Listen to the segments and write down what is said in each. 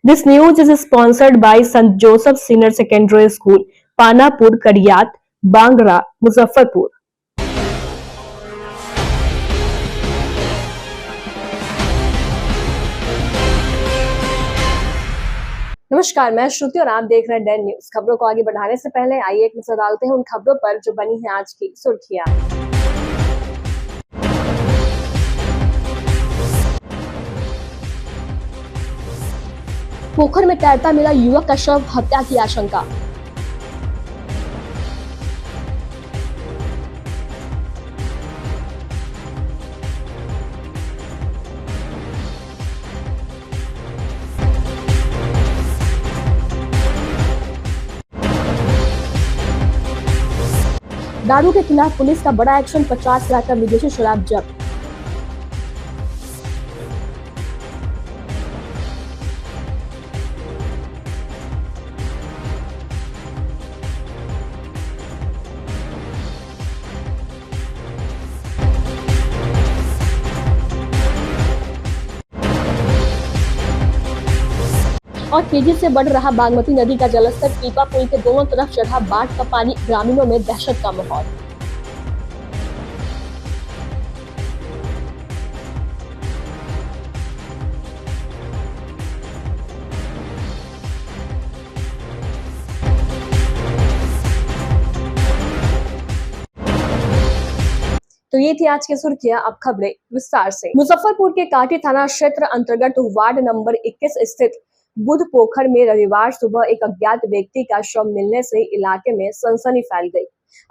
This news is sponsored by St. Joseph Senior Secondary School, Panapur, Kariyat, Bangra, Muzaffarpur. नमस्कार, मैं श्रुति और आप देख रहे हैं डेन न्यूज। खबरों को आगे बढ़ाने से पहले आइए एक नजर डालते हैं उन खबरों पर जो बनी है आज की सुर्खियां। पोखर में तैरता मिला युवक का शव, हत्या की आशंका। दारू के खिलाफ पुलिस का बड़ा एक्शन, 50 लाख का विदेशी शराब जब्त। और तेजी से बढ़ रहा बागमती नदी का जलस्तर, पीपा पुल के दोनों तरफ चढ़ा बाढ़ का पानी, ग्रामीणों में दहशत का माहौल। तो ये थी आज की सुर्खियां, अब खबरें विस्तार से। मुजफ्फरपुर के काटी थाना क्षेत्र अंतर्गत वार्ड नंबर 21 स्थित बुध पोखर में रविवार सुबह एक अज्ञात व्यक्ति का शव मिलने से इलाके में सनसनी फैल गई।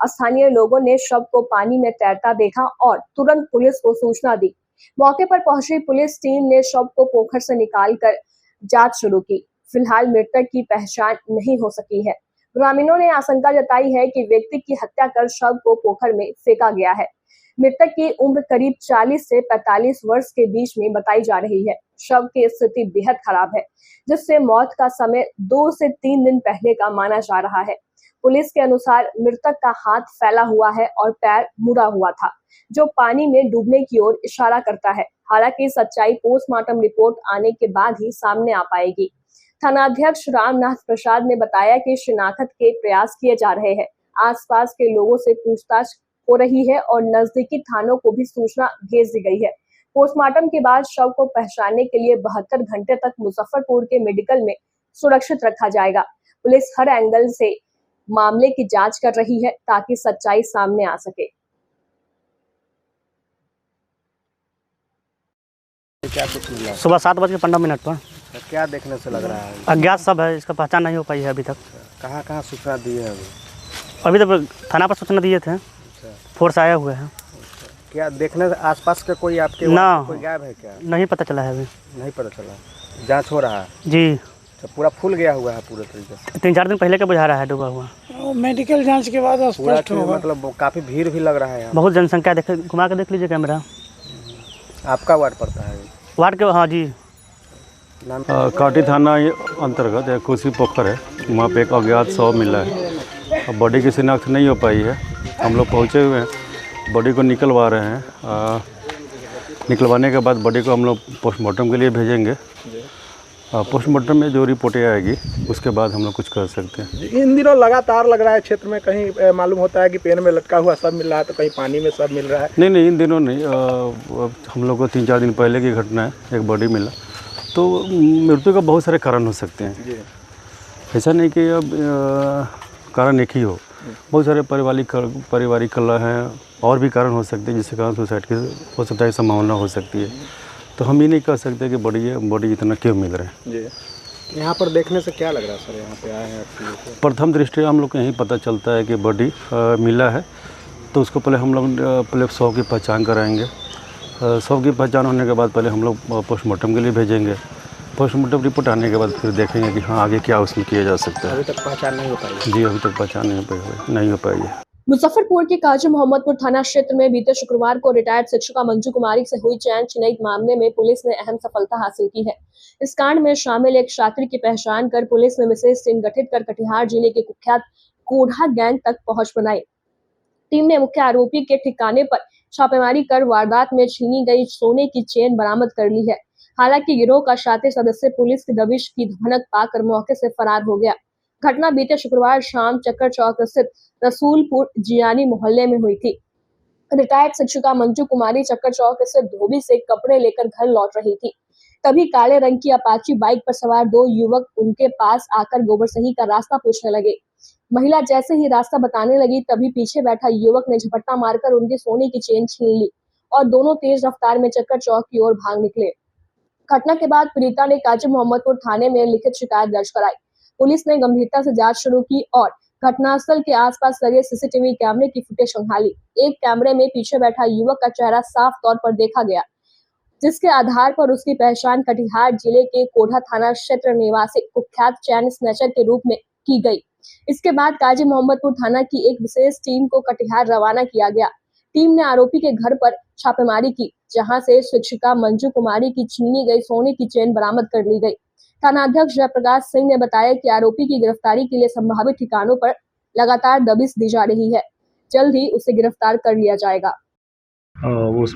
स्थानीय लोगों ने शव को पानी में तैरता देखा और तुरंत पुलिस को सूचना दी। मौके पर पहुंची पुलिस टीम ने शव को पोखर से निकालकर जांच शुरू की। फिलहाल मृतक की पहचान नहीं हो सकी है। ग्रामीणों ने आशंका जताई है कि व्यक्ति की हत्या कर शव को पोखर में फेंका गया है। मृतक की उम्र करीब 40 से 45 वर्ष के बीच में बताई जा रही है। शव की स्थिति बेहद खराब है, जिससे मौत का समय 2 से 3 दिन पहले का माना जा रहा है। पुलिस के अनुसार मृतक का हाथ फैला हुआ है और पैर मुड़ा हुआ था, जो पानी में डूबने की ओर इशारा करता है। हालांकि सच्चाई पोस्टमार्टम रिपोर्ट आने के बाद ही सामने आ पाएगी। थानाध्यक्ष रामनाथ प्रसाद ने बताया कि शिनाख्त के प्रयास किए जा रहे हैं। आसपास के लोगों से पूछताछ हो रही है और नजदीकी थानों को भी सूचना भेज दी गई है। पोस्टमार्टम के बाद शव को पहचानने के लिए 72 घंटे तक मुजफ्फरपुर के मेडिकल में सुरक्षित रखा जाएगा। पुलिस हर एंगल से मामले की जांच कर रही है ताकि सच्चाई सामने आ सके। क्या कुछ मिला? सुबह 7:15 पर। क्या देखने से लग रहा है? अज्ञात सब है, इसका पहचान नहीं हो पाई है अभी तक। कहाँ कहाँ सूचना दी है अभी तक थाना पर सूचना दिए थे। फोर्स आए हुए हैं। क्या देखने आसपास के कोई आपके ना कोई गायब है क्या? नहीं पता चला है अभी। नहीं पता चला। जांच हो रहा है जी। तो पूरा फुल गया हुआ है पूरे तरीके से? 3-4 दिन पहले का बुझा रहा है डूबा हुआ। मेडिकल जांच के बाद स्पष्ट होगा। मतलब काफ़ी भीड़ भी लग रहा है यहाँ। बहुत जनसंख्या, देखे घुमा के देख लीजिए कैमरा। आपका वार्ड पड़ता है? वार्ड के, हाँ जी। काटी थाना अंतर्गत एक कोसी पोखर है, वहाँ पे एक अज्ञात शव मिला है। अब बॉडी की शिनाख्त नहीं हो पाई है। हम लोग पहुँचे हुए हैं, बॉडी को निकलवा रहे हैं। निकलवाने के बाद बॉडी को हम लोग पोस्टमार्टम के लिए भेजेंगे। पोस्टमार्टम में जो रिपोर्टें आएगी उसके बाद हम लोग कुछ कर सकते हैं। इन दिनों लगातार लग रहा है क्षेत्र में, कहीं मालूम होता है कि पेड़ में लटका हुआ सब मिल रहा है तो कहीं पानी में सब मिल रहा है। नहीं, इन दिनों नहीं। हम लोग को 3-4 दिन पहले की घटना है, एक बॉडी मिला। तो मृत्यु का बहुत सारे कारण हो सकते हैं, ऐसा नहीं कि अब कारण एक ही हो। बहुत सारे पारिवारिक कलह हैं, और भी कारण हो सकते हैं जिसके कारण सुसाइड की हो सकता है संभावना हो सकती है। तो हम ये नहीं कह सकते कि बॉडी इतना क्यों मिल रहा है। जी, यहाँ पर देखने से क्या लग रहा है सर? यहाँ पे आए हैं प्रथम दृष्टि हम लोग को यही पता चलता है कि बॉडी मिला है, तो उसको पहले हम लोग शव की पहचान कराएंगे। शव की पहचान होने के बाद पहले हम लोग पोस्टमार्टम के लिए भेजेंगे। पोस्टमार्टम रिपोर्ट आने के बाद फिर देखेंगे कि हाँ आगे क्या उसमें किया जा सकता है। अभी तक पहचान नहीं हो पाई? जी, अभी तक पहचान नहीं हो पाई है। मुजफ्फरपुर के काजी मोहम्मदपुर थाना क्षेत्र में बीते शुक्रवार को रिटायर्ड शिक्षिका मंजू कुमारी से हुई चैन चिनाई मामले में पुलिस ने अहम सफलता हासिल की है। इस कांड में शामिल एक छात्र की पहचान कर पुलिस ने विशेष टीम गठित कर कटिहार जिले के कुख्यात कोढ़ा गैंग तक पहुंच बनाई। टीम ने मुख्य आरोपी के ठिकाने पर छापेमारी कर वारदात में छीनी गई सोने की चेन बरामद कर ली है। हालांकि गिरोह का शातिर सदस्य पुलिस की दबिश की भनक पाकर मौके से फरार हो गया। घटना बीते शुक्रवार शाम चक्कर चौक स्थित रसूलपुर जियानी मोहल्ले में हुई थी। रिटायर्ड शिक्षिका मंजू कुमारी चक्कर चौक स्थित धोबी से कपड़े लेकर घर लौट रही थी। तभी काले रंग की अपाची बाइक पर सवार दो युवक उनके पास आकर गोबरसही का रास्ता पूछने लगे। महिला जैसे ही रास्ता बताने लगी तभी पीछे बैठा युवक ने झपट्टा मारकर उनकी सोने की चेन छीन ली और दोनों तेज रफ्तार में चक्कर चौक की ओर भाग निकले। घटना के बाद पीड़िता ने काजी मोहम्मदपुर थाने में लिखित शिकायत दर्ज कराई। पुलिस ने गंभीरता से जांच शुरू की और घटनास्थल के आसपास लगे सीसीटीवी कैमरे की फुटेज खंगाली। एक कैमरे में पीछे बैठा युवक का चेहरा साफ तौर पर देखा गया, जिसके आधार पर उसकी पहचान कटिहार जिले के कोढ़ा थाना क्षेत्र निवासी कुख्यात चैन स्नैचर के रूप में की गई। इसके बाद काजी मोहम्मदपुर थाना की एक विशेष टीम को कटिहार रवाना किया गया। टीम ने आरोपी के घर पर छापेमारी की, जहां से शिक्षिका मंजू कुमारी की छीनी गई सोने की चेन बरामद कर ली गई। थानाध्यक्ष जयप्रकाश सिंह ने बताया कि आरोपी की गिरफ्तारी के लिए संभावित ठिकानों पर लगातार दबिश दी जा रही है। जल्द ही उसे गिरफ्तार कर लिया जाएगा। उस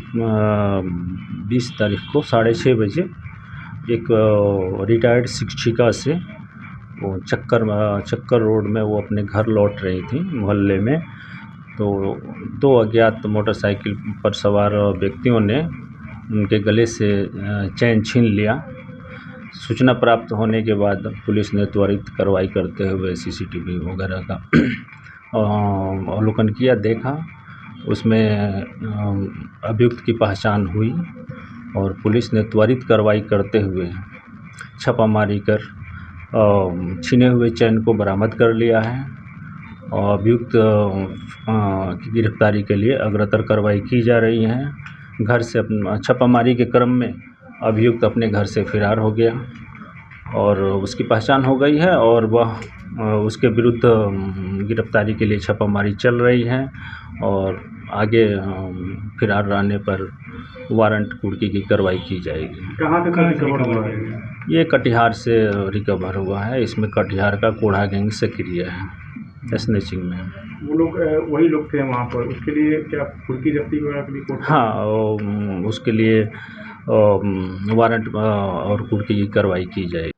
20 तारीख को 6:30 बजे एक रिटायर्ड शिक्षिका से वो चक्कर रोड में वो अपने घर लौट रही थी मोहल्ले में, तो दो अज्ञात मोटरसाइकिल पर सवार व्यक्तियों ने उनके गले से चैन छीन लिया। सूचना प्राप्त होने के बाद पुलिस ने त्वरित कार्रवाई करते हुए सीसीटीवी वगैरह का अवलोकन किया, देखा, उसमें अभियुक्त की पहचान हुई और पुलिस ने त्वरित कार्रवाई करते हुए छापामारी कर छीने हुए चैन को बरामद कर लिया है और अभियुक्त की गिरफ्तारी के लिए अग्रतर कार्रवाई की जा रही है। घर से छापामारी के क्रम में अभियुक्त अपने घर से फरार हो गया और उसकी पहचान हो गई है और वह उसके विरुद्ध गिरफ्तारी के लिए छापामारी चल रही है और आगे फरार रहने पर वारंट कुर्की की कार्रवाई की जाएगी। कहाँ से रिकवर हुआ है? ये कटिहार से रिकवर हुआ है। इसमें कटिहार का कोढ़ा गैंग सक्रिय है स्नैचिंग में। वो लोग वही लोग थे वहाँ पर, उसके लिए क्या कुर्की जब्ती वगैरह के लिए कोर्ट? हाँ, उसके लिए वारंट और कुर्की की कार्रवाई की जाएगी।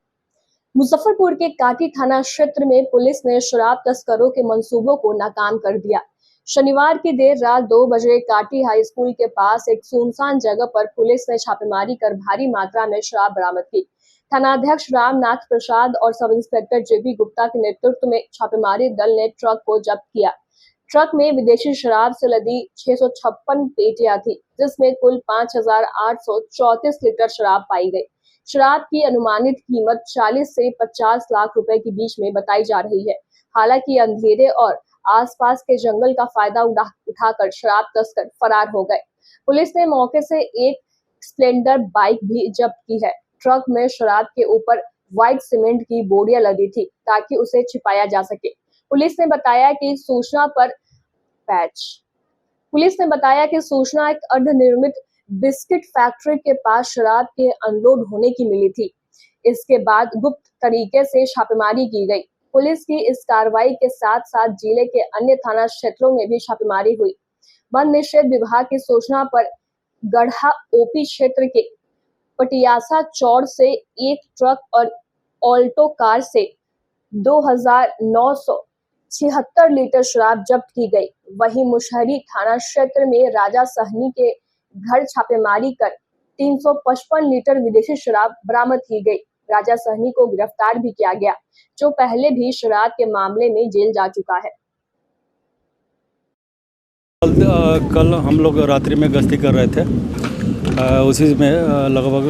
मुजफ्फरपुर के काटी थाना क्षेत्र में पुलिस ने शराब तस्करों के मंसूबों को नाकाम कर दिया। शनिवार की देर रात 2 बजे काटी हाई स्कूल के पास एक सुनसान जगह पर पुलिस ने छापेमारी कर भारी मात्रा में शराब बरामद की। थानाध्यक्ष रामनाथ प्रसाद और सब इंस्पेक्टर जेबी गुप्ता के नेतृत्व में छापेमारी दल ने ट्रक को जब्त किया। ट्रक में विदेशी शराब से लदी 656 पेटियां थी, जिसमें कुल 5,834 लीटर शराब पाई गई। शराब की अनुमानित कीमत 40 से 50 लाख रुपए के बीच में बताई जा रही है। हालांकि अंधेरे और आसपास के जंगल का फायदा उठाकर शराब तस्कर फरार हो गए। पुलिस ने मौके से एक स्प्लेंडर बाइक भी जब्त की है। ट्रक में शराब के ऊपर व्हाइट सीमेंट की बोरियां लदी थी ताकि उसे छिपाया जा सके। पुलिस ने बताया कि सूचना एक अर्धनिर्मित बिस्किट फैक्ट्री के पास शराब के अनलोड होने की मिली थी। इसके बाद गुप्त तरीके से छापेमारी की गई। पुलिस की इस कार्रवाई के साथ साथ जिले के अन्य थाना क्षेत्रों में भी छापेमारी हुई। वन निषेध विभाग की सूचना पर गढ़ा ओपी क्षेत्र के पटियासा चौड़ से एक ट्रक और ऑल्टो कार से 2,976 लीटर शराब जब्त की गई। वहीं मुशहरी थाना क्षेत्र में राजा सहनी के घर छापेमारी कर 355 लीटर विदेशी शराब बरामद की गई। राजा सहनी को गिरफ्तार भी किया गया, जो पहले भी शराब के मामले में जेल जा चुका है। कल हम लोग रात्रि में गश्ती कर रहे थे, उसी में लगभग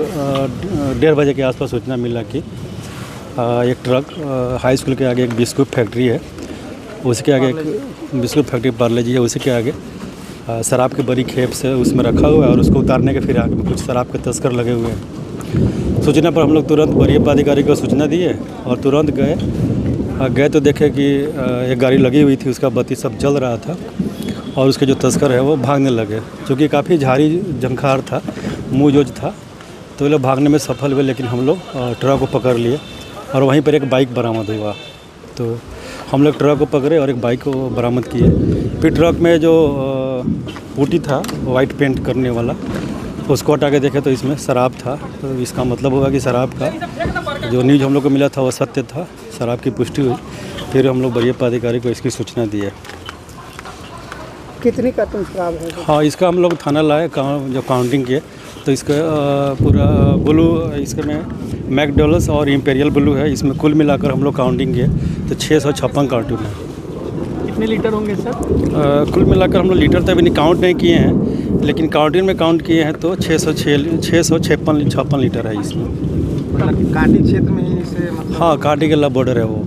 1:30 बजे के आसपास सूचना मिला कि एक ट्रक हाई स्कूल के आगे एक बिस्कुट फैक्ट्री है, उसके आगे एक बिस्कुट फैक्ट्री पार्ले जी है, उसी के आगे शराब की बड़ी खेप से उसमें रखा हुआ है और उसको उतारने के फिर आगे में कुछ शराब के तस्कर लगे हुए हैं। सूचना पर हम लोग तुरंत वरीय पदाधिकारी को सूचना दिए और तुरंत गए तो देखे कि एक गाड़ी लगी हुई थी, उसका बत्ती सब जल रहा था और उसके जो तस्कर है वो भागने लगे। चूँकि काफ़ी झाड़ी झंखार था, मुँह जोज था, तो ये लोग भागने में सफल हुए, लेकिन हम लोग ट्रक को पकड़ लिए और वहीं पर एक बाइक बरामद हुआ। तो हम लोग ट्रक को पकड़े और एक बाइक को बरामद किए। फिर ट्रक में जो पुटी था वाइट पेंट करने वाला, उसको हटा के देखे तो इसमें शराब था, तो इसका मतलब हुआ कि शराब का जो न्यूज़ हम लोग को मिला था वो सत्य था, शराब की पुष्टि हुई। फिर हम लोग वरीय पदाधिकारी को इसकी सूचना दी है। कितनी कार्टन शराब है? हाँ, इसका हम लोग थाना लाए, जो काउंटिंग किए तो इसका पूरा ब्लू, इसके में मैकडॉनल्ड्स और इम्पेरियल ब्लू है, इसमें कुल मिलाकर हम लोग काउंटिंग किए तो 656 कार्टून है। कितने लीटर होंगे सर? कुल मिलाकर हम लोग लीटर तो अभी नहीं काउंट नहीं किए हैं, लेकिन काउंटिंग में काउंट किए हैं तो 656 लीटर है इसमें। मतलब कांटी क्षेत्र में ही से मतलब? हाँ, कांटी के लव बॉर्डर है वो।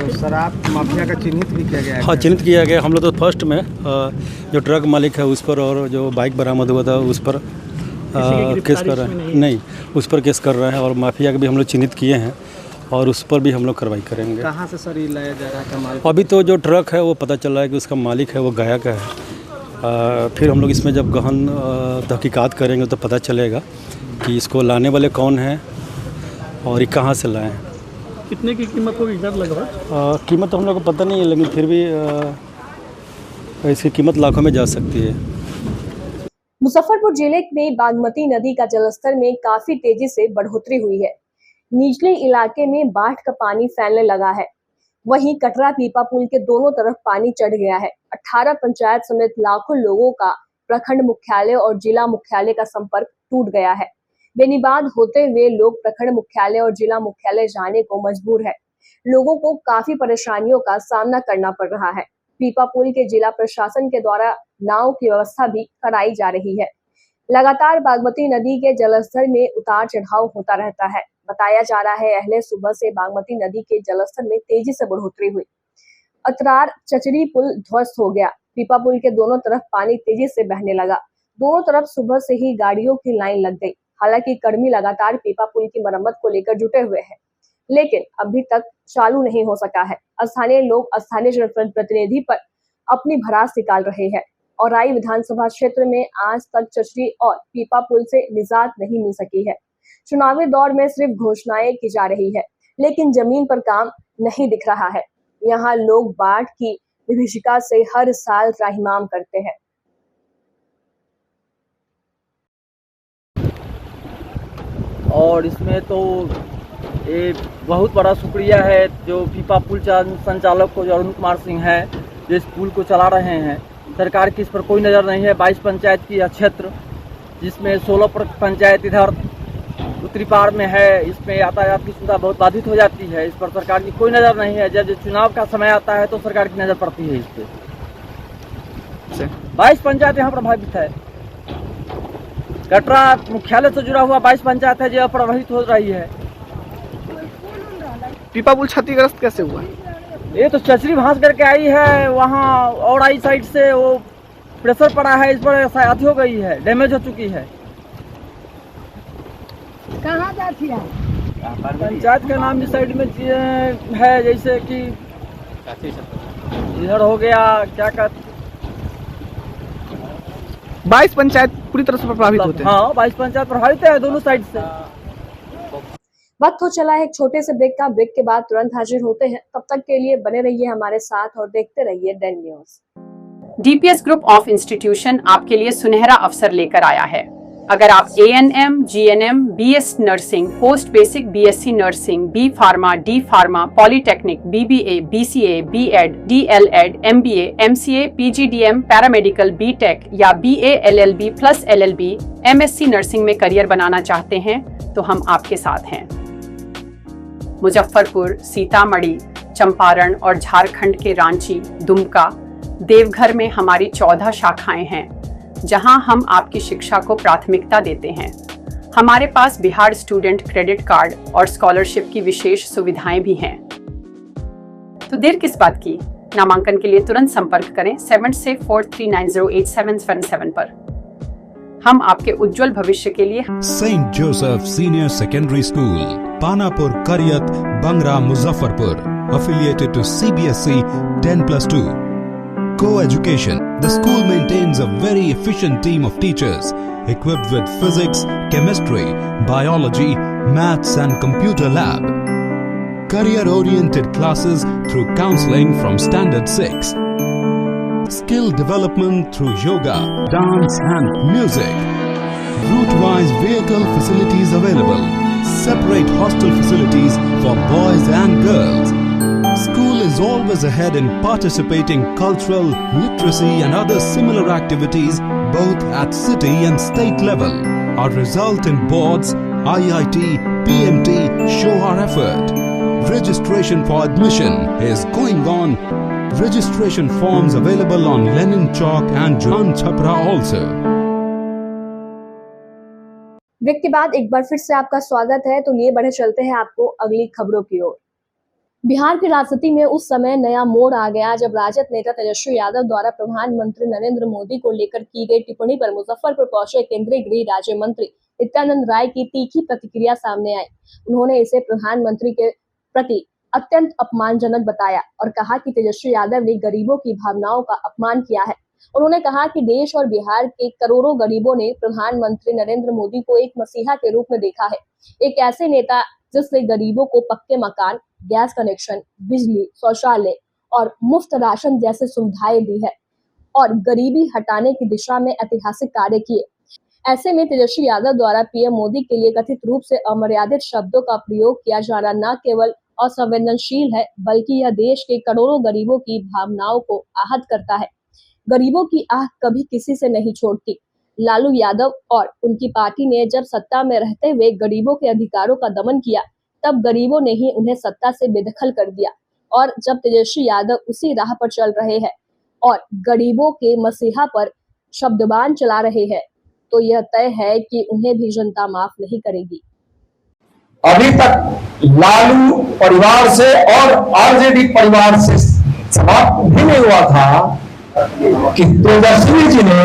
शराब माफिया का चिन्हित भी किया गया है? हाँ, चिन्हित किया गया। हम लोग तो फर्स्ट में जो ट्रक मालिक है उस पर और जो बाइक बरामद हुआ था उस पर केस कर रहे हैं। नहीं, उस पर केस कर रहे हैं और माफिया के भी हम लोग चिन्हित किए हैं और उस पर भी हम लोग कार्रवाई करेंगे। कहाँ से सर ये लाया जा रहा है माल? अभी तो जो ट्रक है वो पता चला है कि उसका मालिक है वो गया का है। फिर हम लोग इसमें जब गहन तहकीकात करेंगे तो पता चलेगा कि इसको लाने वाले कौन हैं और ये कहाँ से लाए हैं। कितने की कीमत होगी सर लगभग? कीमत तो हम लोग को पता नहीं है, लेकिन फिर भी इसकी कीमत लाखों में जा सकती है। मुजफ्फरपुर जिले में बागमती नदी का जलस्तर में काफी तेजी से बढ़ोतरी हुई है। निचले इलाके में बाढ़ का पानी फैलने लगा है। वहीं कटरा पीपा पुल के दोनों तरफ पानी चढ़ गया है। 18 पंचायत समेत लाखों लोगों का प्रखंड मुख्यालय और जिला मुख्यालय का संपर्क टूट गया है। बेनीबाद होते हुए लोग प्रखंड मुख्यालय और जिला मुख्यालय जाने को मजबूर है। लोगों को काफी परेशानियों का सामना करना पड़ रहा है। पीपा पुल के जिला प्रशासन के द्वारा नाव की व्यवस्था भी कराई जा रही है। लगातार बागमती नदी के जलस्तर में उतार चढ़ाव होता रहता है। बताया जा रहा है अहले सुबह से बागमती नदी के जलस्तर में तेजी से बढ़ोतरी हुई। अतरार चचरी पुल ध्वस्त हो गया। पीपा पुल के दोनों तरफ पानी तेजी से बहने लगा। दोनों तरफ सुबह से ही गाड़ियों की लाइन लग गई। हालांकि कर्मी लगातार पीपा पुल की मरम्मत को लेकर जुटे हुए हैं, लेकिन अभी तक चालू नहीं हो सका है। स्थानीय लोग स्थानीय जनप्रतिनिधि पर अपनी भड़ास निकाल रहे हैं और राई विधानसभा क्षेत्र में आज तक चचरी और पीपा पुल से निजात नहीं मिल सकी है। चुनावी दौर में सिर्फ घोषणाएं की जा रही है, लेकिन जमीन पर काम नहीं दिख रहा है। यहाँ लोग बाढ़ की विभीषिका से हर साल त्राहिमाम करते हैं। और इसमें तो एक बहुत बड़ा शुक्रिया है जो पीपा पुल संचालक को, जो अरुण कुमार सिंह है, जो इस पुल को चला रहे हैं। सरकार की इस पर कोई नज़र नहीं है। 22 पंचायत की यह क्षेत्र, जिसमें 16 पंचायत इधर उत्तरी पार में है, इसमें यातायात की सुविधा बहुत बाधित हो जाती है। इस पर सरकार की कोई नज़र नहीं है। जब चुनाव का समय आता है तो सरकार की नज़र पड़ती है इस पर। 22 पंचायत यहाँ प्रभावित है। कटरा मुख्यालय से जुड़ा हुआ 22 पंचायत है जो प्रभावित हो रही है। पीपा पुल क्षतिग्रस्त कैसे हुआ? ये तो चचरी भांस करके आई है, वहाँ और आई साइड से वो प्रेशर पड़ा है, इस पर अति हो गई है, डैमेज हो चुकी है। कहाँ जाती है? पंचायत का नाम इस साइड में है, जैसे कि इधर हो गया, क्या कहते, 22 पंचायत पूरी तरह से प्रभावित होते हैं। हाँ, 22 पंचायत प्रभावित है दोनों साइड से। वक्त हो चला है एक छोटे से ब्रेक का। ब्रेक के बाद तुरंत हाजिर होते हैं। तब तक के लिए बने रहिए हमारे साथ और देखते रहिए Den news. DPS group of institution आपके लिए सुनहरा अवसर लेकर आया है। अगर आप ANM, GNM, BS nursing, post basic BSc nursing, B pharma, D pharma, polytechnic, BBA, BCA, B.Ed, DLEd, MBA, MCA, PGDM, paramedical, B.Tech या BA LLB plus LLB, MSc nursing में करियर बनाना चाहते हैं तो हम आपके साथ हैं। मुजफ्फरपुर, सीतामढ़ी, चंपारण और झारखंड के रांची, दुमका, देवघर में हमारी 14 शाखाएं हैं, जहां हम आपकी शिक्षा को प्राथमिकता देते हैं। हमारे पास बिहार स्टूडेंट क्रेडिट कार्ड और स्कॉलरशिप की विशेष सुविधाएं भी हैं। तो देर किस बात की? नामांकन के लिए तुरंत संपर्क करें 7643908777 पर। हम आपके उज्जवल भविष्य के लिए saint Joseph senior secondary school, Panapur, Kariyat, Bangra, Muzaffarpur, affiliated to CBSE 10+2. Co-education. The school maintains a very efficient team of teachers equipped with physics, chemistry, biology, maths and computer lab. Career-oriented classes through counseling from Standard 6. Skill development through yoga, dance and music. route-wise vehicle facilities available, separate hostel facilities for boys and girls. School is always ahead in participating cultural, literacy and other similar activities both at city and state level. Our result in boards, IIT, PMT show our effort. Registration for admission is going on. Registration forms available on Lenin Chalk and John Chhapra also. Break के बाद एक बार फिर से आपका स्वागत है। तो लिए बढ़े चलते हैं आपको अगली खबरों की ओर। बिहार की राजनीति में उस समय नया मोड़ आ गया जब राजद नेता तेजस्वी यादव द्वारा प्रधानमंत्री नरेंद्र मोदी को लेकर की गई टिप्पणी पर मुजफ्फरपुर पहुंचे केंद्रीय गृह राज्य मंत्री नित्यानंद राय की तीखी प्रतिक्रिया सामने आई। उन्होंने इसे प्रधानमंत्री के प्रति अत्यंत अपमानजनक बताया और कहा कि तेजस्वी यादव ने गरीबों की भावनाओं का अपमान किया है। उन्होंने कहा कि देश और बिहार के करोड़ों गरीबों ने प्रधानमंत्री नरेंद्र मोदी को एक मसीहा के रूप में देखा है, एक ऐसे नेता जिसने गरीबों को पक्के मकान, गैस कनेक्शन, बिजली, शौचालय और मुफ्त राशन जैसे सुविधाएं दी है और गरीबी हटाने की दिशा में ऐतिहासिक कार्य किए। ऐसे में तेजस्वी यादव द्वारा पीएम मोदी के लिए कथित रूप से अमर्यादित शब्दों का प्रयोग किया जाना न केवल असंवेदनशील है बल्कि यह देश के करोड़ों गरीबों की भावनाओं को आहत करता है। गरीबों की आह कभी किसी से नहीं छोड़ती। लालू यादव और उनकी पार्टी ने जब सत्ता में रहते हुए गरीबों के अधिकारों का दमन किया, तब गरीबों ने ही उन्हें सत्ता से बेदखल कर दिया और जब तेजस्वी यादव उसी राह पर चल रहे हैं और गरीबों के मसीहा पर शब्दबाण चला रहे हैं, तो यह तय है कि उन्हें भी जनता माफ नहीं करेगी। अभी तक लालू परिवार से और आरजेडी परिवार से समाप्त भी नहीं हुआ था कि तेजस्वी जी ने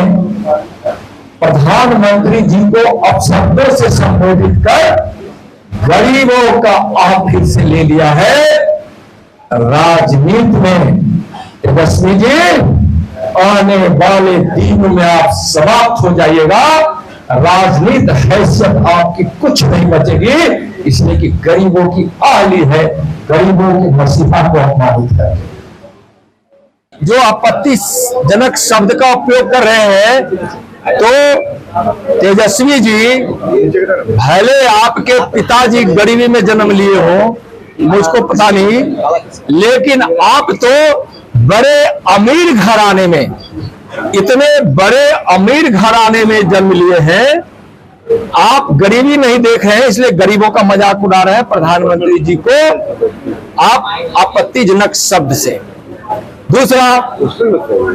प्रधानमंत्री जी को अपशब्दों से संबोधित कर गरीबों का आह फिर से ले लिया है। राजनीति में तेजस्वी जी आने वाले दिनों में आप समाप्त हो जाइएगा। राजनीति हैसियत आपकी कुछ नहीं बचेगी, इसलिए कि गरीबों की आली है, गरीबों के मसीहा को अपमानित करके जो आपत्तिजनक शब्द का उपयोग कर रहे हैं, तो तेजस्वी जी भले आपके पिताजी गरीबी में जन्म लिए हो, मुझको पता नहीं, लेकिन आप तो बड़े अमीर घराने में, इतने बड़े अमीर घराने में जन्म लिए हैं, आप गरीबी नहीं देख रहे हैं, इसलिए गरीबों का मजाक उड़ा रहे हैं प्रधानमंत्री जी को आप आपत्तिजनक शब्द से। दूसरा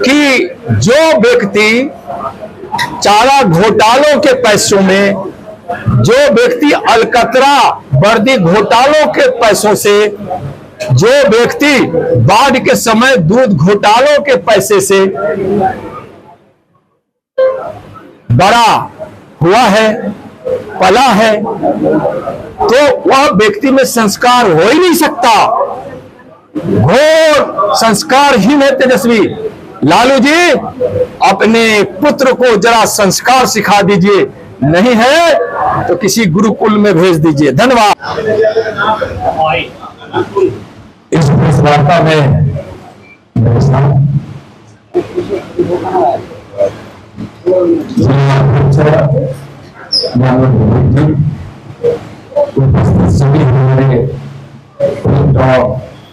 कि जो व्यक्ति चारा घोटालों के पैसों में, जो व्यक्ति अलकतरा वर्दी घोटालों के पैसों से, जो व्यक्ति बाढ़ के समय दूध घोटालों के पैसे से बड़ा हुआ है, पला है, तो वह व्यक्ति में संस्कार हो ही नहीं सकता। घोर संस्कारहीन है तेजस्वी। लालू जी अपने पुत्र को जरा संस्कार सिखा दीजिए, नहीं है तो किसी गुरुकुल में भेज दीजिए। धन्यवाद। इस वार्ता में सभी हमारे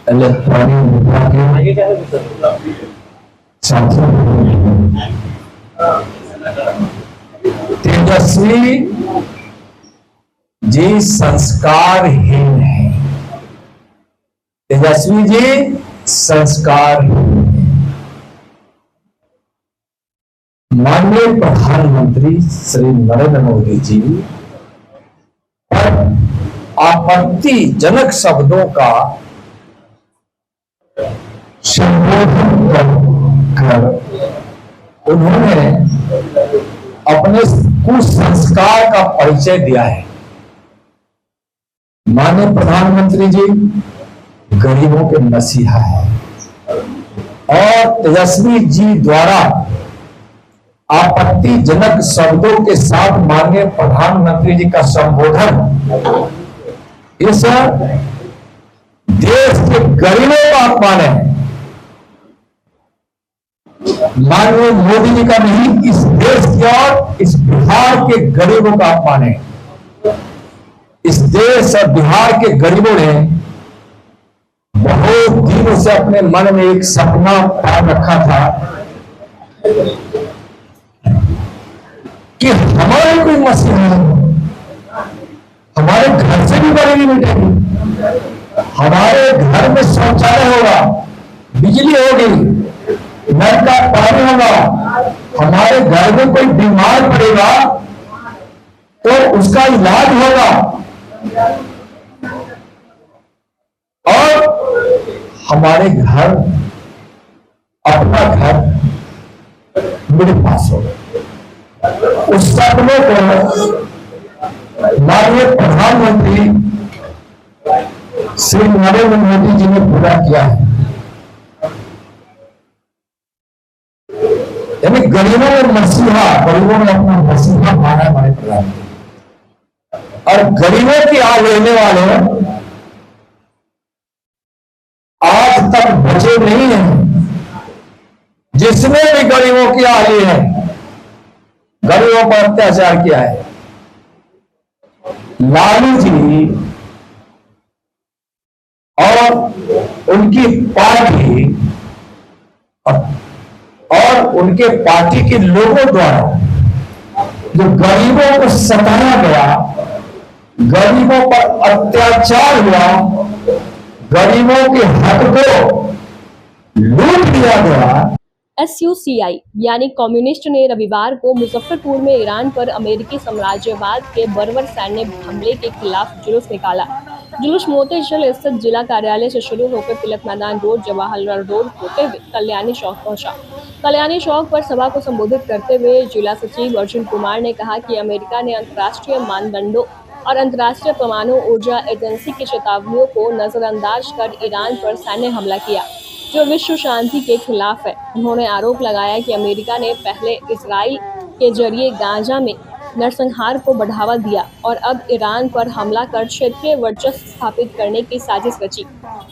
इलेक्ट्रॉनिक मीडिया के साथियों, तेजस्वी जी संस्कारहीन है। तेजस्वी जी संस्कारहीन है। माननीय प्रधानमंत्री श्री नरेंद्र मोदी जी पर आपत्तिजनक शब्दों का संबोधन कर उन्होंने अपने कुसंस्कार का परिचय दिया है। माननीय प्रधानमंत्री जी गरीबों के मसीहा है और तेजस्वी जी द्वारा आपत्तिजनक शब्दों के साथ माननीय प्रधानमंत्री जी का संबोधन इस देश के गरीबों का अपमान है। माननीय मोदी जी का नहीं, इस देश की और इस बिहार के गरीबों का अपमान है। इस देश और बिहार के गरीबों ने बहुत दिनों से अपने मन में एक सपना पाल रखा था कि हमारे कोई मसीहा हमारे घर से भी गरीबी मिटेगी, हमारे घर में शौचालय होगा, बिजली होगी, नल का पानी होगा, हमारे घर में कोई बीमार पड़ेगा तो उसका इलाज होगा और हमारे घर, अपना घर मिडिल पास होगा। उस सपने को माननीय प्रधानमंत्री श्री नरेंद्र मोदी जी ने पूरा किया है। यानी गरीबों में मसीहा, गरीबों में अपना मसीहा माना है हमारे प्रधानमंत्री, और गरीबों की आग लेने वाले आज तक बचे नहीं हैं। जिसने भी गरीबों की आग ली है, गरीबों पर अत्याचार किया है, लालू जी और उनकी पार्टी और उनके पार्टी के लोगों द्वारा जो गरीबों को सताया गया, गरीबों पर अत्याचार हुआ, गरीबों के हक को लूट लिया गया। SUCI यानी कम्युनिस्ट ने रविवार को मुजफ्फरपुर में ईरान पर अमेरिकी साम्राज्यवाद के बर्बर सैन्य हमले के खिलाफ जुलूस निकाला। जुलूस मोतीझील स्थित जिला कार्यालय से शुरू होकर तिलक मैदान रोड, जवाहरलाल रोड होते हुए कल्याणी चौक पहुंचा। कल्याणी चौक पर सभा को संबोधित करते हुए जिला सचिव अर्जुन कुमार ने कहा कि अमेरिका ने अंतर्राष्ट्रीय मानदंडों और अंतर्राष्ट्रीय परमाणु ऊर्जा एजेंसी की चेतावनियों को नजरअंदाज कर ईरान पर सैन्य हमला किया, जो विश्व शांति के खिलाफ है। उन्होंने आरोप लगाया कि अमेरिका ने पहले इजराइल के जरिए गाजा में नरसंहार को बढ़ावा दिया और अब ईरान पर हमला कर क्षेत्रीय वर्चस्व स्थापित करने की साजिश रची,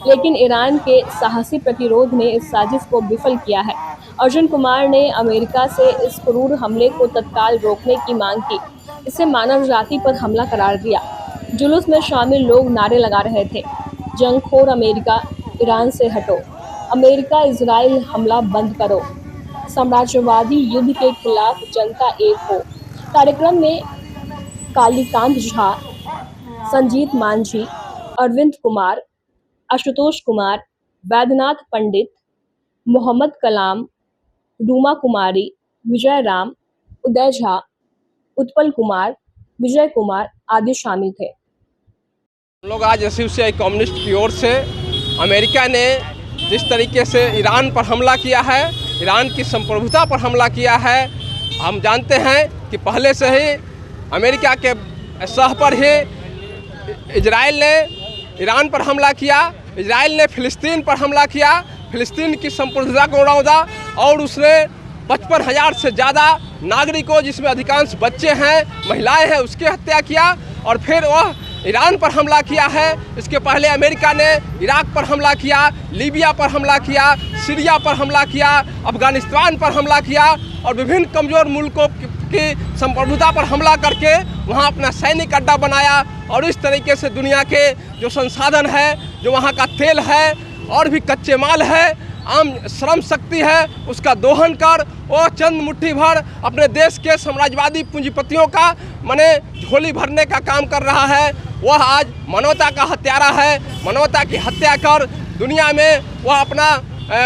लेकिन ईरान के साहसी प्रतिरोध ने इस साजिश को विफल किया है। अर्जुन कुमार ने अमेरिका से इस क्रूर हमले को तत्काल रोकने की मांग की, इसे मानव जाति पर हमला करार दिया। जुलूस में शामिल लोग नारे लगा रहे थे, जंगखोर अमेरिका, ईरान से हटो, अमेरिका इजराइल हमला बंद करो, साम्राज्यवादी युद्ध के खिलाफ जनता एक हो। कार्यक्रम में कालीकांत झा, संजीत मांझी, अरविंद कुमार, आशुतोष कुमार, वैद्यनाथ पंडित, मोहम्मद कलाम, रूमा कुमारी, विजय राम, उदय झा, उत्पल कुमार, विजय कुमार आदि शामिल थे। हम लोग आज SUCI कम्युनिस्ट की ओर से अमेरिका ने जिस तरीके से ईरान पर हमला किया है, ईरान की संप्रभुता पर हमला किया है, हम जानते हैं कि पहले से ही अमेरिका के सह पर ही इजराइल ने ईरान पर हमला किया, इजराइल ने फिलिस्तीन पर हमला किया, फिलिस्तीन की संप्रभुता को उड़ादा और उसने 55,000 से ज़्यादा नागरिकों, जिसमें अधिकांश बच्चे हैं, महिलाएं हैं, उसकी हत्या किया और फिर वह ईरान पर हमला किया है। इसके पहले अमेरिका ने इराक पर हमला किया, लीबिया पर हमला किया, सीरिया पर हमला किया, अफगानिस्तान पर हमला किया और विभिन्न कमज़ोर मुल्कों की संप्रभुता पर हमला करके वहाँ अपना सैनिक अड्डा बनाया और इस तरीके से दुनिया के जो संसाधन है, जो वहाँ का तेल है और भी कच्चे माल है, आम श्रम शक्ति है, उसका दोहन कर वो चंद मुट्ठी भर अपने देश के साम्राज्यवादी पूंजीपतियों का माने झोली भरने का काम कर रहा है। वह आज मानवता का हत्यारा है, मानवता की हत्या कर दुनिया में वह अपना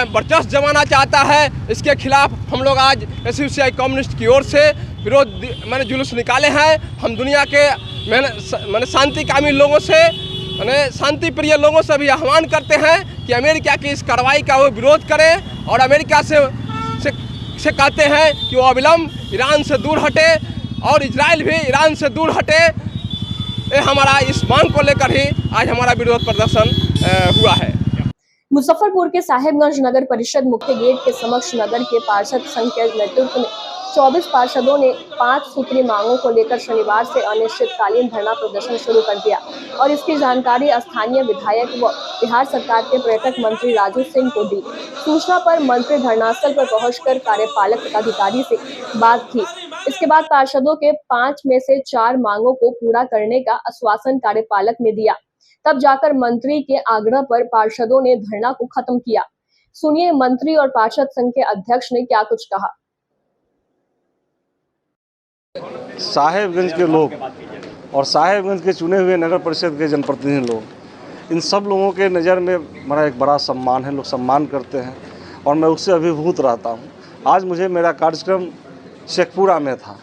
वर्चस्व जमाना चाहता है। इसके खिलाफ हम लोग आज SUCI कम्युनिस्ट की ओर से विरोध मैंने जुलूस निकाले हैं। हम दुनिया के मैंने शांतिकामी लोगों से, मैंने शांति प्रिय लोगों से भी आह्वान करते हैं कि अमेरिका की इस कार्रवाई का वो विरोध करें और अमेरिका से कहते हैं कि वो अविलंब ईरान से दूर हटे और इजराइल भी ईरान से दूर हटे। ये हमारा इस मांग को लेकर ही आज हमारा विरोध प्रदर्शन हुआ है। मुजफ्फरपुर के साहिबगंज नगर परिषद मुख्य गेट के समक्ष नगर के पार्षद संघ के नेतृत्व में 24 पार्षदों ने 5 सूत्री मांगों को लेकर शनिवार से अनिश्चितकालीन धरना प्रदर्शन शुरू कर दिया और इसकी जानकारी स्थानीय विधायक व बिहार सरकार के पर्यटक मंत्री राजू सिंह को दी। सूचना पर मंत्री धरनास्थल पर पहुंचकर कार्यपालक अधिकारी से बात की। इसके बाद पार्षदों के 5 में से 4 मांगों को पूरा करने का आश्वासन कार्यपालक ने दिया। तब जाकर मंत्री के आग्रह पर पार्षदों ने धरना को खत्म किया। सुनिए मंत्री और पार्षद संघ के अध्यक्ष ने क्या कुछ कहा। साहेबगंज के लोग और साहेबगंज के चुने हुए नगर परिषद के जनप्रतिनिधि लोग, इन सब लोगों के नज़र में मेरा एक बड़ा सम्मान है। लोग सम्मान करते हैं और मैं उससे अभिभूत रहता हूँ। आज मुझे मेरा कार्यक्रम शेखपुरा में था।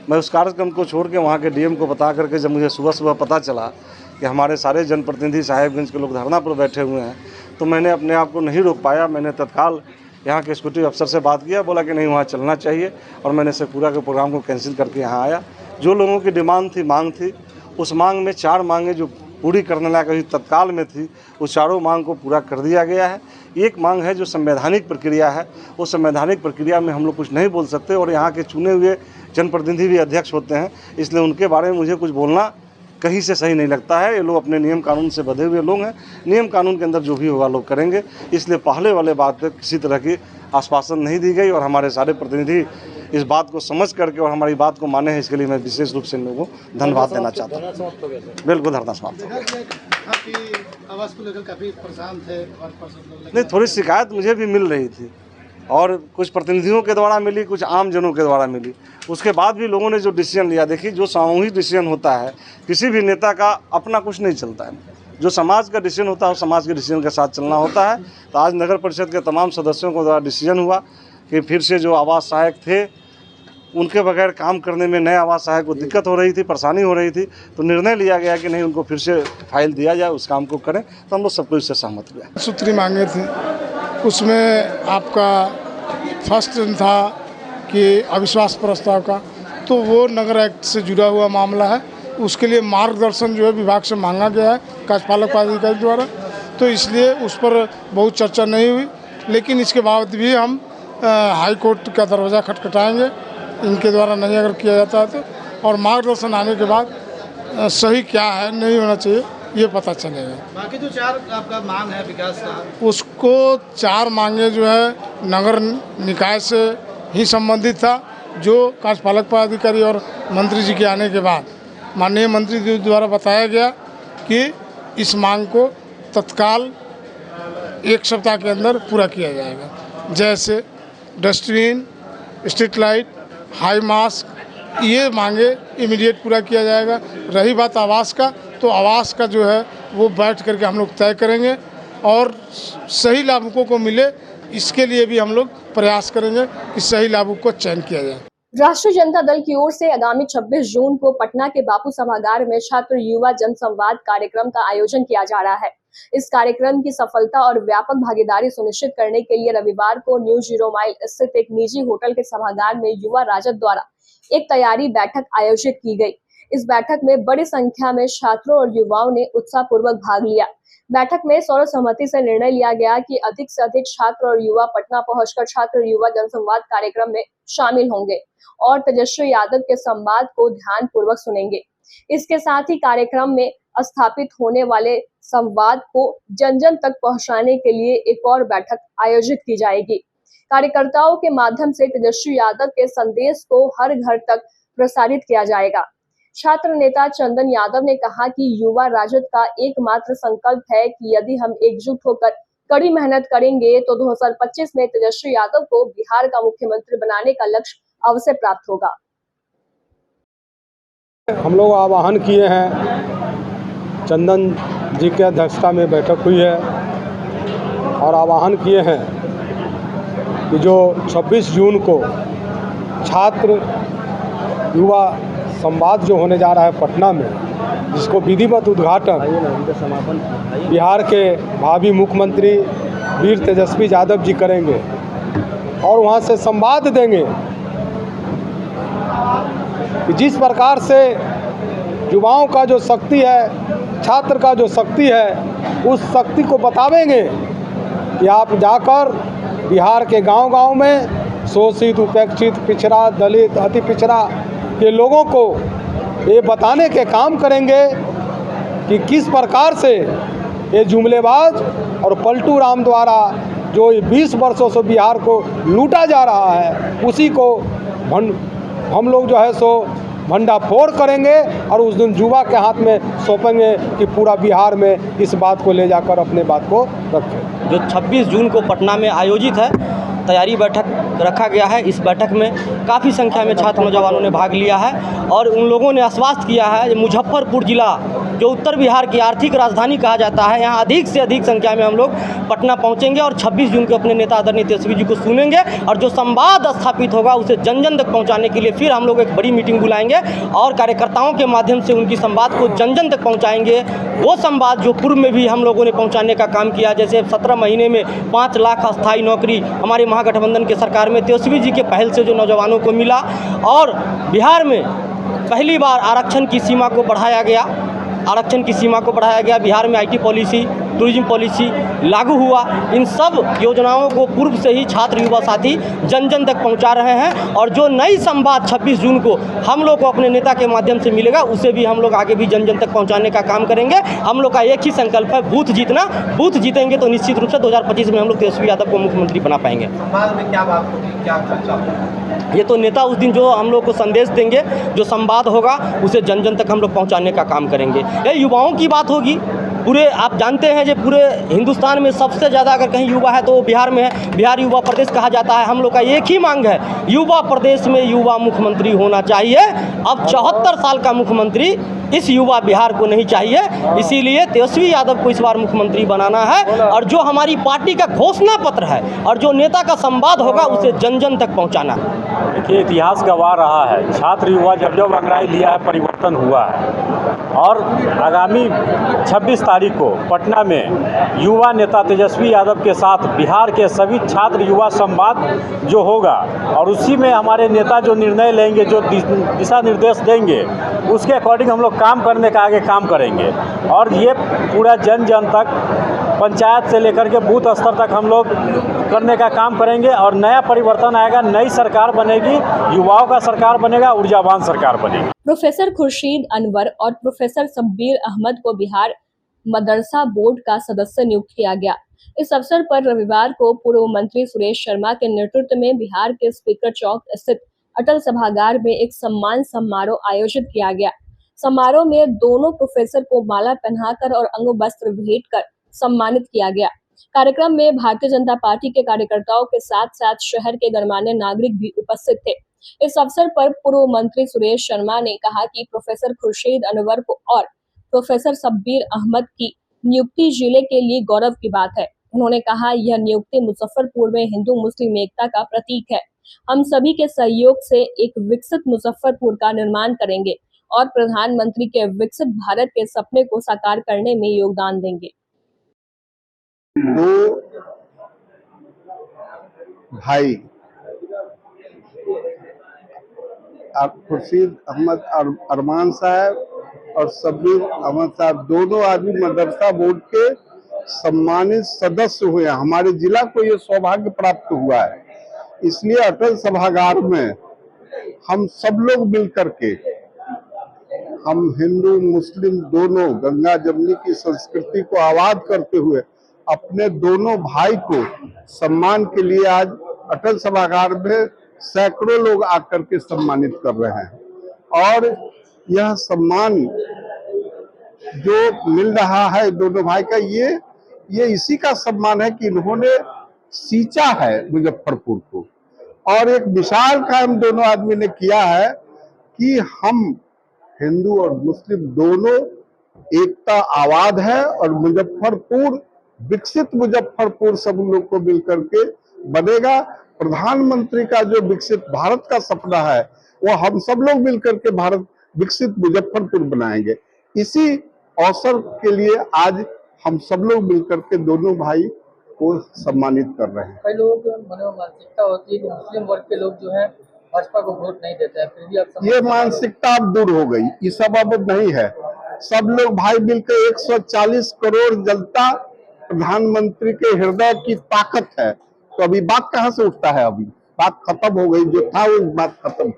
मैं उस कार्यक्रम को छोड़ के वहाँ के डीएम को बता करके जब मुझे सुबह सुबह पता चला कि हमारे सारे जनप्रतिनिधि साहेबगंज के लोग धरना पर बैठे हुए हैं, तो मैंने अपने आप को नहीं रोक पाया। मैंने तत्काल यहाँ के एक्जीक्यूटिव अफसर से बात किया, बोला कि नहीं वहाँ चलना चाहिए, और मैंने शेखपुरा के प्रोग्राम को कैंसिल करके यहाँ आया। जो लोगों की डिमांड थी, मांग थी, उस मांग में 4 मांगें जो पूरी करने लायक अभी तत्काल में थी, उस चारों मांग को पूरा कर दिया गया है। एक मांग है जो संवैधानिक प्रक्रिया है, उस संवैधानिक प्रक्रिया में हम लोग कुछ नहीं बोल सकते और यहाँ के चुने हुए जनप्रतिनिधि भी अध्यक्ष होते हैं, इसलिए उनके बारे में मुझे कुछ बोलना कहीं से सही नहीं लगता है। ये लोग अपने नियम कानून से बंधे हुए लोग हैं, नियम कानून के अंदर जो भी होगा लोग करेंगे, इसलिए पहले वाले बात पर किसी तरह की आश्वासन नहीं दी गई और हमारे सारे प्रतिनिधि इस बात को समझ करके और हमारी बात को माने हैं, इसके लिए मैं विशेष रूप से इन लोगों को धन्यवाद देना चाहता हूँ। बिल्कुल धरना समाप्त हो गया। आवास को लेकर काफ़ी परेशान थे और नहीं, थोड़ी शिकायत मुझे भी मिल रही थी और कुछ प्रतिनिधियों के द्वारा मिली, कुछ आम जनों के द्वारा मिली। उसके बाद भी लोगों ने जो डिसीजन लिया, देखिए जो सामूहिक डिसीजन होता है, किसी भी नेता का अपना कुछ नहीं चलता है। जो समाज का डिसीजन होता है वो समाज के डिसीजन के साथ चलना होता है। तो आज नगर परिषद के तमाम सदस्यों को द्वारा डिसीजन हुआ कि फिर से जो आवास सहायक थे, उनके बगैर काम करने में नए आवास सहायक को दिक्कत हो रही थी, परेशानी हो रही थी, तो निर्णय लिया गया कि नहीं, उनको फिर से फाइल दिया जाए, उस काम को करें। तो हम लोग सब कुछ इससे सहमत हुए। सूत्री मांगे थी, उसमें आपका फर्स्ट था कि अविश्वास प्रस्ताव का, तो वो नगर एक्ट से जुड़ा हुआ मामला है। उसके लिए मार्गदर्शन जो है विभाग से मांगा गया है कार्यपालक पदाधिकारी द्वारा, तो इसलिए उस पर बहुत चर्चा नहीं हुई। लेकिन इसके बाद भी हम हाई कोर्ट का दरवाज़ा खटखटाएंगे, इनके द्वारा नहीं अगर किया जाता है तो, और मार्गदर्शन आने के बाद सही क्या है, नहीं होना चाहिए, ये पता चलेगा। बाकी जो 4 आपका मांग है विकास का, उसको 4 मांगे जो है नगर निकाय से ही संबंधित था, जो कार्यपालक पदाधिकारी और मंत्री जी के आने के बाद माननीय मंत्री जी द्वारा बताया गया कि इस मांग को तत्काल 1 सप्ताह के अंदर पूरा किया जाएगा। जैसे dustbin, street light, high mask, ये मांगे इमीडिएट पूरा किया जाएगा। रही बात आवास का, तो आवास का जो है वो बैठ करके हम लोग तय करेंगे और सही लाभुकों को मिले, इसके लिए भी हम लोग प्रयास करेंगे कि सही लाभुक को चयन किया जाए। राष्ट्रीय जनता दल की ओर से आगामी 26 जून को पटना के बापू सभागार में छात्र युवा जनसंवाद कार्यक्रम का आयोजन किया जा रहा है। इस कार्यक्रम की सफलता और व्यापक भागीदारी सुनिश्चित करने के लिए रविवार को न्यू 0 माइल स्थित एक निजी होटल के सभागार में युवा राजद द्वारा एक तैयारी बैठक आयोजित की गई। इस बैठक में बड़ी संख्या में छात्रों और युवाओं ने उत्साहपूर्वक भाग लिया। बैठक में सर्वसम्मति से निर्णय लिया गया कि अधिक से अधिक छात्र और युवा पटना पहुंचकर छात्र युवा जनसंवाद कार्यक्रम में शामिल होंगे और तेजस्वी यादव के संवाद को ध्यान पूर्वक सुनेंगे। इसके साथ ही कार्यक्रम में स्थापित होने वाले संवाद को जन जन तक पहुंचाने के लिए एक और बैठक आयोजित की जाएगी। कार्यकर्ताओं के माध्यम से तेजस्वी यादव के संदेश को हर घर तक प्रसारित किया जाएगा। छात्र नेता चंदन यादव ने कहा कि युवा राजद का एकमात्र संकल्प है कि यदि हम एकजुट होकर कड़ी मेहनत करेंगे तो 2025 में तेजस्वी यादव को बिहार का मुख्यमंत्री बनाने का लक्ष्य अवश्य प्राप्त होगा। हम लोग आह्वान किए हैं, चंदन जी की अध्यक्षता में बैठक हुई है और आह्वान किए हैं कि जो 26 जून को छात्र युवा संवाद जो होने जा रहा है पटना में, जिसको विधिवत उद्घाटन बिहार के भावी मुख्यमंत्री वीर तेजस्वी यादव जी करेंगे और वहाँ से संवाद देंगे कि जिस प्रकार से युवाओं का जो शक्ति है, छात्र का जो शक्ति है, उस शक्ति को बतावेंगे कि आप जाकर बिहार के गांव-गांव में शोषित, उपेक्षित, पिछड़ा, दलित, अति पिछड़ा के लोगों को ये बताने के काम करेंगे कि किस प्रकार से ये जुमलेबाज और पलटू राम द्वारा जो 20 वर्षों से बिहार को लूटा जा रहा है, उसी को हम लोग जो है सो भंडाफोड़ करेंगे और उस दिन युवा के हाथ में सौंपेंगे कि पूरा बिहार में इस बात को ले जाकर अपने बात को रखें। जो 26 जून को पटना में आयोजित है, तैयारी बैठक रखा गया है। इस बैठक में काफ़ी संख्या में छात्र नौजवानों ने भाग लिया है और उन लोगों ने आश्वस्त किया है कि मुजफ्फरपुर जिला जो उत्तर बिहार की आर्थिक राजधानी कहा जाता है, यहाँ अधिक से अधिक संख्या में हम लोग पटना पहुँचेंगे और 26 जून को अपने नेता आदरणीय तेजस्वी जी को सुनेंगे और जो संवाद स्थापित होगा उसे जन जन तक पहुँचाने के लिए फिर हम लोग एक बड़ी मीटिंग बुलाएंगे और कार्यकर्ताओं के माध्यम से उनकी संवाद को जन जन तक पहुँचाएंगे। वो संवाद जो पूर्व में भी हम लोगों ने पहुँचाने का काम किया, जैसे 17 महीने में 5 लाख अस्थायी नौकरी हमारे महागठबंधन के सरकार में तेजस्वी जी के पहल से जो नौजवानों को मिला और बिहार में पहली बार आरक्षण की सीमा को बढ़ाया गया, बिहार में IT पॉलिसी, टूरिज्म पॉलिसी लागू हुआ। इन सब योजनाओं को पूर्व से ही छात्र युवा साथी जन जन तक पहुंचा रहे हैं और जो नई संवाद 26 जून को हम लोग को अपने नेता के माध्यम से मिलेगा उसे भी हम लोग आगे भी जन जन तक पहुंचाने का काम करेंगे। हम लोग का एक ही संकल्प है, बूथ जीतना। बूथ जीतेंगे तो निश्चित रूप से 2025 में हम लोग तेजस्वी यादव को मुख्यमंत्री बना पाएंगे। समाज में क्या बात होगी, क्या चर्चा होगी? ये तो नेता उस दिन जो हम लोग को संदेश देंगे, जो संवाद होगा उसे जन जन तक हम लोग पहुंचाने का काम करेंगे। ये युवाओं की बात होगी। पूरे आप जानते हैं जो पूरे हिंदुस्तान में सबसे ज़्यादा अगर कहीं युवा है तो वो बिहार में है। बिहार युवा प्रदेश कहा जाता है। हम लोग का एक ही मांग है, युवा प्रदेश में युवा मुख्यमंत्री होना चाहिए। अब 74 साल का मुख्यमंत्री इस युवा बिहार को नहीं चाहिए, इसीलिए तेजस्वी यादव को इस बार मुख्यमंत्री बनाना है और जो हमारी पार्टी का घोषणा पत्र है और जो नेता का संवाद होगा उसे जन जन तक पहुँचाना। देखिए, इतिहास गवाह रहा है, छात्र युवा जब जब अंग्रेजी लिया है परिवर्तन हुआ है और आगामी 26 तारीख को पटना में युवा नेता तेजस्वी यादव के साथ बिहार के सभी छात्र युवा संवाद जो होगा और उसी में हमारे नेता जो निर्णय लेंगे, जो दिशा निर्देश देंगे, उसके अकॉर्डिंग हम लोग काम करने का आगे काम करेंगे और ये पूरा जन जन तक, पंचायत से लेकर के बूथ स्तर तक हम लोग करने का काम करेंगे और नया परिवर्तन आएगा, नई सरकार बनेगी, युवाओं का सरकार बनेगा, ऊर्जावान सरकार बनेगी। प्रोफेसर खुर्शीद अनवर और प्रोफेसर शब्बीर अहमद को बिहार मदरसा बोर्ड का सदस्य नियुक्त किया गया। इस अवसर पर रविवार को पूर्व मंत्री सुरेश शर्मा के नेतृत्व में बिहार के स्पीकर चौक स्थित अटल सभागार में एक सम्मान समारोह आयोजित किया गया। समारोह में दोनों प्रोफेसर को माला पहनाकर और अंग वस्त्र भेंट कर सम्मानित किया गया। कार्यक्रम में भारतीय जनता पार्टी के कार्यकर्ताओं के साथ साथ शहर के गणमान्य नागरिक भी उपस्थित थे। इस अवसर पर पूर्व मंत्री सुरेश शर्मा ने कहा कि प्रोफेसर खुर्शीद अनवर को और प्रोफेसर शब्बीर अहमद की नियुक्ति जिले के लिए गौरव की बात है। उन्होंने कहा, यह नियुक्ति मुजफ्फरपुर में हिंदू मुस्लिम एकता का प्रतीक है। हम सभी के सहयोग से एक विकसित मुजफ्फरपुर का निर्माण करेंगे और प्रधानमंत्री के विकसित भारत के सपने को साकार करने में योगदान देंगे। दो भाई खुर्शीद अहमद अरमान साहब और शब्बीर अहमद साहब, दोनों आदमी मदरसा बोर्ड के सम्मानित सदस्य हुए हैं। हमारे जिला को ये सौभाग्य प्राप्त हुआ है, इसलिए अटल सभागार में हम सब लोग मिलकर के, हम हिंदू मुस्लिम दोनों, गंगा जमुनी की संस्कृति को आबाद करते हुए अपने दोनों भाई को सम्मान के लिए आज अटल सभागार में सैकड़ों लोग आकर के सम्मानित कर रहे हैं और यह सम्मान जो मिल रहा है दोनों भाई का, ये इसी का सम्मान है कि इन्होंने सींचा है मुजफ्फरपुर को और एक विशाल काम दोनों आदमी ने किया है कि हम हिंदू और मुस्लिम दोनों एकता आबाद है और मुजफ्फरपुर, विकसित मुजफ्फरपुर सब लोग को मिलकर के बनेगा। प्रधानमंत्री का जो विकसित भारत का सपना है वो हम सब लोग मिलकर के भारत विकसित मुजफ्फरपुर बनाएंगे। इसी अवसर के लिए आज हम सब लोग मिलकर के दोनों भाई को सम्मानित कर रहे हैं। कई लोगों की मानसिकता होती है कि मुस्लिम वर्ग के लोग जो है भाजपा को वोट नहीं देते हैं, फिर भी आप ये मानसिकता अब दूर हो गई, ये सब अब नहीं है। सब लोग भाई मिलकर 140 करोड़ जनता प्रधानमंत्री के हृदय की ताकत है, तो अभी बात कहाँ से उठता है? अभी बात खत्म हो गई, जो था वो बात खत्म।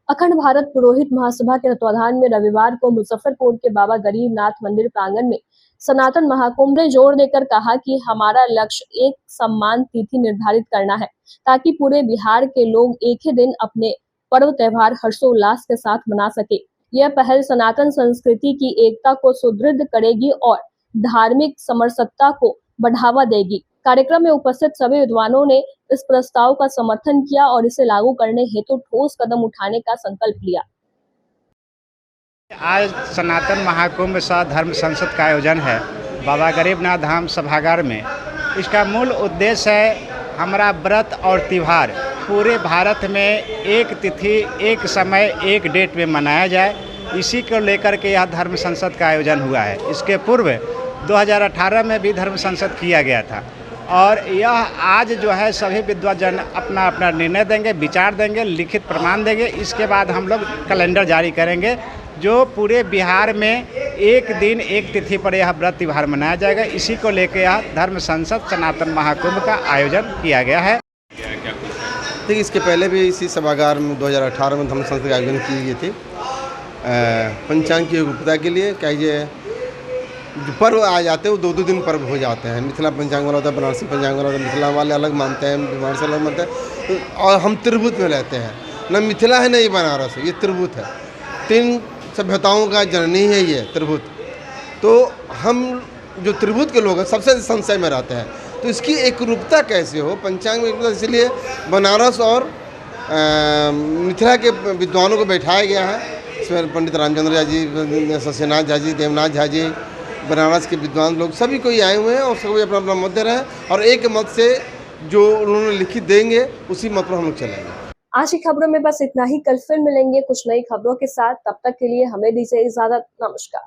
अखंड भारत पुरोहित महासभा के तत्वाधान में रविवार को मुजफ्फरपुर के बाबा गरीबनाथ मंदिर प्रांगण में सनातन महाकुंभ ने जोर देकर कहा कि हमारा लक्ष्य एक सम्मान तिथि निर्धारित करना है ताकि पूरे बिहार के लोग एक ही दिन अपने पर्व त्योहार हर्षोल्लास के साथ मना सके। यह पहल सनातन संस्कृति की एकता को सुदृढ़ करेगी और धार्मिक समरसता को बढ़ावा देगी। कार्यक्रम में उपस्थित सभी विद्वानों ने इस प्रस्ताव का समर्थन किया और इसे लागू करने हेतु ठोस कदम उठाने का संकल्प लिया। आज सनातन महाकुंभ सह धर्म संसद का आयोजन है बाबा गरीबनाथ धाम सभागार में। इसका मूल उद्देश्य है हमारा व्रत और त्यौहार पूरे भारत में एक तिथि, एक समय, एक डेट में मनाया जाए। इसी को लेकर के यह धर्म संसद का आयोजन हुआ है। इसके पूर्व 2018 में भी धर्म संसद किया गया था और यह आज जो है सभी विद्वजन अपना अपना निर्णय देंगे, विचार देंगे, लिखित प्रमाण देंगे। इसके बाद हम लोग कैलेंडर जारी करेंगे जो पूरे बिहार में एक दिन एक तिथि पर यह व्रत त्यौहार मनाया जाएगा। इसी को लेकर यह धर्म संसद सनातन महाकुंभ का आयोजन किया गया है। देखिए, इसके पहले भी इसी सभागार में 2018 में धर्म संसद का आयोजन की गई थी पंचांग की गुप्तता के लिए। क्या ये जो पर्व आ जाते हैं वो दो दिन पर्व हो जाते हैं। मिथिला पंचांग वाला होता है, बनारसी पंचांग वाला होता है। मिथिला वाले अलग मानते हैं, बनारस अलग मानते हैं और हम त्रिभुत में रहते हैं। न मिथिला है न ये बनारस है, ये त्रिभुत है। 3 सभ्यताओं का जननी है ये त्रिभुत। तो हम जो त्रिभुत के लोग हैं सबसे संशय में रहते हैं, तो इसकी एक रूपता कैसे हो पंचांग में, इसलिए बनारस और मिथिला के विद्वानों को बैठाया गया है। इसमें पंडित रामचंद्र झा जी, शशिनाथ झा जी, देवनाथ झा जी, बनारस के विद्वान लोग सभी कोई आए हुए हैं और सभी अपना अपना मत दे रहे हैं और एक मत से जो उन्होंने लिखित देंगे उसी मत पर हम लोग चलेंगे। आज की खबरों में बस इतना ही। कल फिर मिलेंगे कुछ नई खबरों के साथ। तब तक के लिए हमें दीजिए इजाजत। नमस्कार।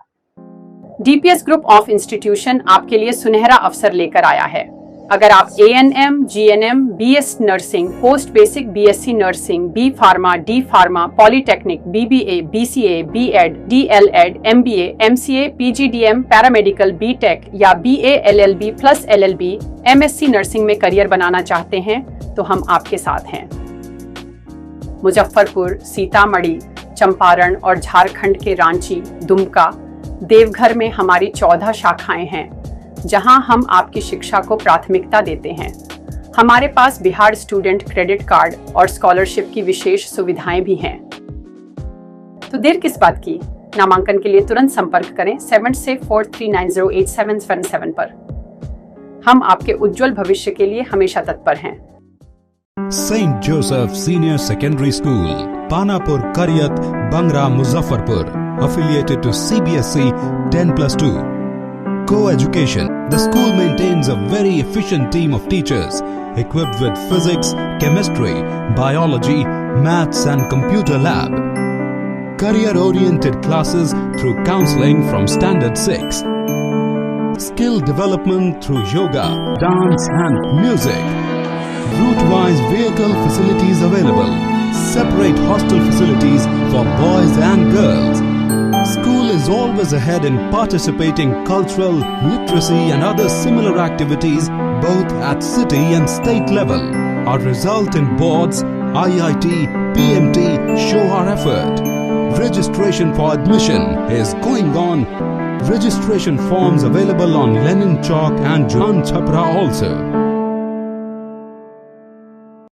डीपीएस ग्रुप ऑफ इंस्टीट्यूशन आपके लिए सुनहरा अवसर लेकर आया है। अगर आप ANM, GNM, BS nursing, post basic BSc nursing, B pharma, D pharma, polytechnic, BBA, BCA, B.Ed, DLEd, MBA, MCA, PGDM, paramedical, BTech या BA LLB plus LLB, MSc nursing में करियर बनाना चाहते हैं तो हम आपके साथ हैं। मुजफ्फरपुर, सीतामढ़ी, चंपारण और झारखंड के रांची, दुमका, देवघर में हमारी 14 शाखाएं हैं जहां हम आपकी शिक्षा को प्राथमिकता देते हैं। हमारे पास बिहार स्टूडेंट क्रेडिट कार्ड और स्कॉलरशिप की विशेष सुविधाएं भी हैं। तो देर किस बात की? नामांकन के लिए तुरंत संपर्क करें 7643908777 पर। हम आपके उज्जवल भविष्य के लिए हमेशा तत्पर हैं। Saint Joseph senior secondary school, Panapur, Kariyat, Bangra, Muzaffarpur, affiliated to CBSE 10+2. Co-education. The school maintains a very efficient team of teachers equipped with physics, chemistry, biology, maths and computer lab. Career-oriented classes through counseling from Standard 6. Skill development through yoga, dance and music. Route-wise vehicle facilities available. Separate hostel facilities for boys and girls. School is always ahead in participating cultural, literacy and other similar activities both at city and state level. Our result in boards, IIT, PMT show our effort. Registration for admission is going on. Registration forms available on Lenin Chowk and Jalan Chhapra also.